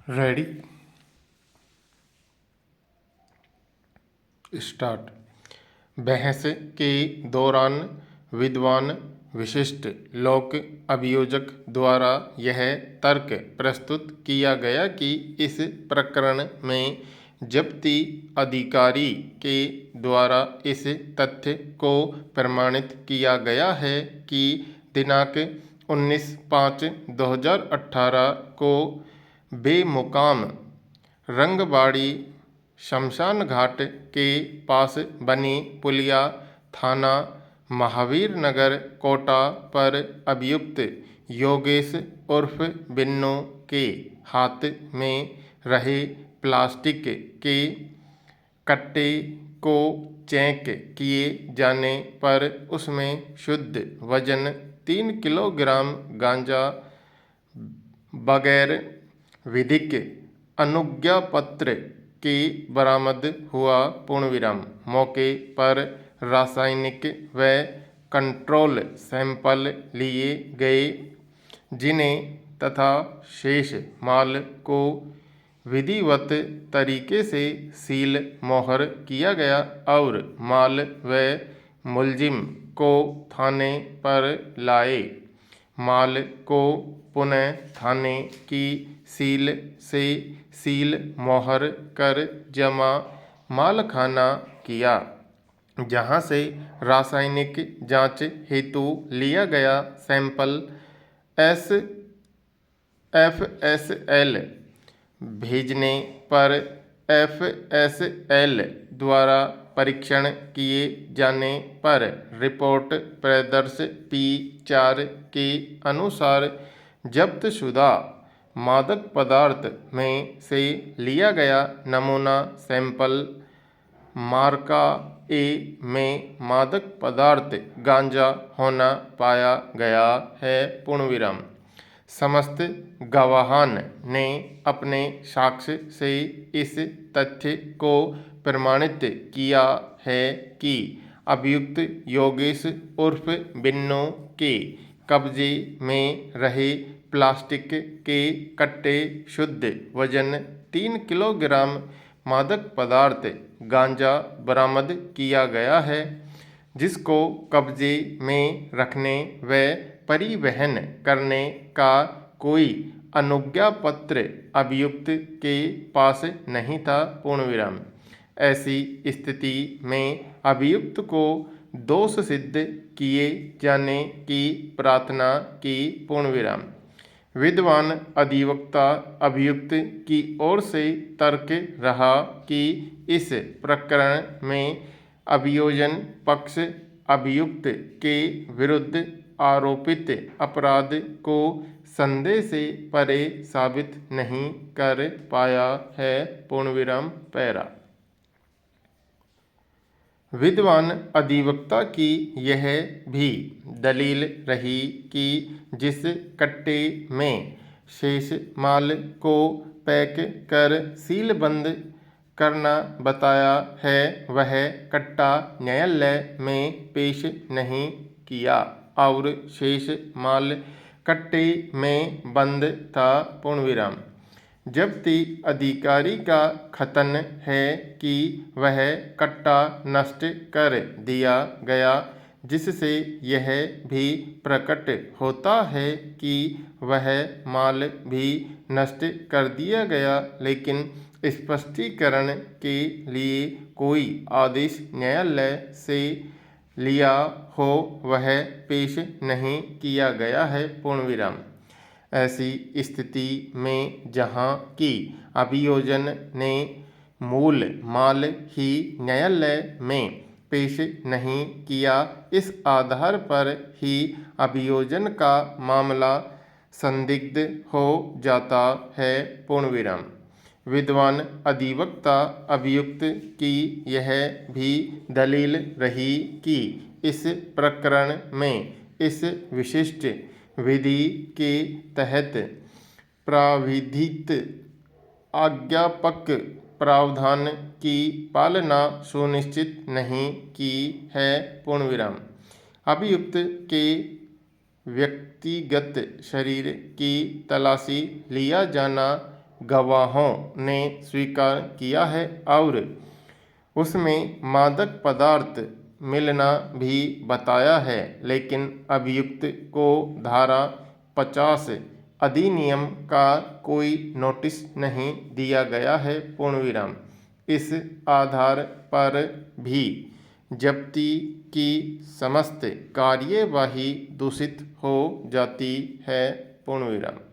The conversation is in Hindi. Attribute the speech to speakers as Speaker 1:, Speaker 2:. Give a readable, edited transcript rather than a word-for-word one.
Speaker 1: Ready start. बहस के दौरान विद्वान विशिष्ट लोक अभियोजक द्वारा यह तर्क प्रस्तुत किया गया कि इस प्रकरण में जब्ती अधिकारी के द्वारा इस तथ्य को प्रमाणित किया गया है कि दिनांक 19/5/2018 को बेमुकाम रंगबाड़ी शमशान घाट के पास बनी पुलिया थाना महावीर नगर कोटा पर अभियुक्त योगेश उर्फ बिन्नू के हाथ में रहे प्लास्टिक के कट्टे को चेक किए जाने पर उसमें शुद्ध वजन 3 किलोग्राम गांजा बगैर विधिक अनुज्ञापत्र के बरामद हुआ। पूर्णविराम। मौके पर रासायनिक व कंट्रोल सैंपल लिए गए जिन्हें तथा शेष माल को विधिवत तरीके से सील मोहर किया गया और माल व मुलजिम को थाने पर लाए। माल को पुनः थाने की सील से सील मोहर कर जमा मालखाना किया, जहां से रासायनिक जांच हेतु लिया गया सैंपल FSL भेजने पर FSL द्वारा परीक्षण किए जाने पर रिपोर्ट प्रदर्श P4 के अनुसार जब्तशुदा मादक पदार्थ में से लिया गया नमूना सैंपल मार्का A में मादक पदार्थ गांजा होना पाया गया है। पूर्णविराम। समस्त गवाहान ने अपने साक्ष्य से इस तथ्य को प्रमाणित किया है कि अभियुक्त योगेश उर्फ बिन्नू के कब्जे में रहे प्लास्टिक के कट्टे शुद्ध वजन 3 किलोग्राम मादक पदार्थ गांजा बरामद किया गया है, जिसको कब्जे में रखने व परिवहन करने का कोई अनुज्ञापत्र अभियुक्त के पास नहीं था। पूर्णविराम। ऐसी स्थिति में अभियुक्त को दोष सिद्ध किए जाने की प्रार्थना की। पूर्णविराम। विद्वान अधिवक्ता अभियुक्त की ओर से तर्क रहा कि इस प्रकरण में अभियोजन पक्ष अभियुक्त के विरुद्ध आरोपित अपराध को संदेह से परे साबित नहीं कर पाया है। पूर्णविराम। पैरा। विद्वान अधिवक्ता की यह भी दलील रही कि जिस कट्टे में शेष माल को पैक कर सीलबंद करना बताया है वह कट्टा न्यायालय में पेश नहीं किया और शेष माल कट्टे में बंद था। पूर्णविराम। जब्ती अधिकारी का कथन है कि वह कट्टा नष्ट कर दिया गया, जिससे यह भी प्रकट होता है कि वह माल भी नष्ट कर दिया गया, लेकिन स्पष्टीकरण के लिए कोई आदेश न्यायालय से लिया हो वह पेश नहीं किया गया है। पूर्णविराम। ऐसी स्थिति में जहां कि अभियोजन ने मूल माल ही न्यायालय में पेश नहीं किया, इस आधार पर ही अभियोजन का मामला संदिग्ध हो जाता है। पूर्णविराम। विद्वान अधिवक्ता अभियुक्त की यह भी दलील रही कि इस प्रकरण में इस विशिष्ट विधि के तहत प्राविधित आज्ञापक प्रावधान की पालना सुनिश्चित नहीं की है। पूर्णविराम। अभियुक्त के व्यक्तिगत शरीर की तलाशी लिया जाना गवाहों ने स्वीकार किया है और उसमें मादक पदार्थ मिलना भी बताया है, लेकिन अभियुक्त को धारा 50 अधिनियम का कोई नोटिस नहीं दिया गया है। पूर्णविराम। इस आधार पर भी जब्ती की समस्त कार्यवाही दूषित हो जाती है। पूर्णविराम।